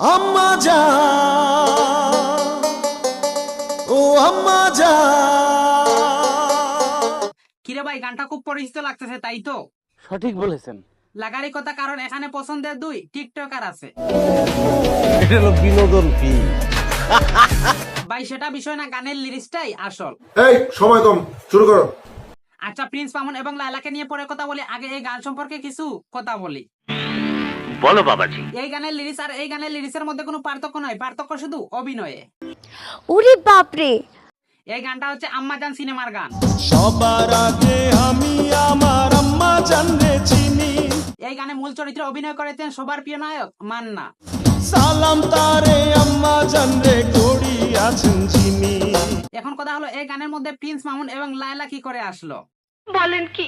আম্মা জান, ও আম্মা জান। কিরে ভাই, গানটা খুব পরিচিত লাগতেছে, তাই তো? সঠিক বলেছেন। লাগারই কথা, কারণ এখানে পছন্দের দুই টিকটকার আছে। এটা হলো বিনোদন ফি। ভাই সেটা বিষয় না, গানের লিরিক্সটাই আসল। এই সময় কম, শুরু করো। আচ্ছা, প্রিন্স মামুন এবং লায়লাকে নিয়ে পরে কথা বলি, আগে এই গান সম্পর্কে কিছু কথা বলি। বলো বাবাজি। এই গানের লিরিক্স আর এই গানের লিরিক্সের মধ্যে কোনো পার্থক্য নয়, পার্থক্য শুধু অভিনয়ে। ওরে বাপরে, এই গানটা হচ্ছে আম্মা জান সিনেমার গান। সবার আগে আমি আমার আম্মা জানরে চিনি। এই গানে মূল চরিত্রে অভিনয় করেছেন সবার প্রিয় নায়ক মান্না। সালাম তারে আম্মা জানরে করি আছেন চিনি। এখন কথা হলো, এই গানের মধ্যে প্রিন্স মামুন এবং লায়লা কি করে আসলো? বলেন কি?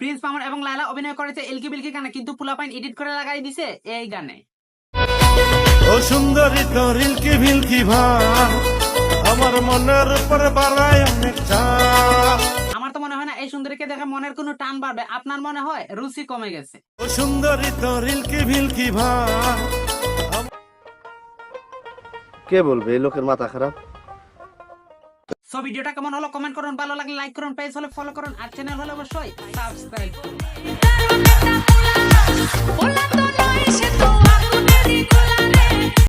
প্রিন্স মামুন এবং লায়লা অভিনয় করেছে এলকি বিলকি গানে, কিন্তু পোলাপাইন এডিট করে লাগাই দিছে এই গানে। ও সুন্দরী তোর ইলকি ভিলকি ভাব আমার মনের উপর বাড়ায় অনেক চাপ। আমার তো মনে হয় না এই সুন্দরীকে দেখে মনের কোনো টান বাড়বে, আপনার মনে হয় রুচি কমে গেছে। ও সুন্দরী তোর ইলকি ভিলকি ভাব। কে বলবে এই লোকের মাথা খারাপ? সো ভিডিওটা কেমন হলো কমেন্ট করুন, ভালো লাগলে লাইক করুন, পেজ হলে ফলো করুন, আর চ্যানেল হলে অবশ্যই সাবস্ক্রাইব করুন। ওলা তো নয় সে তো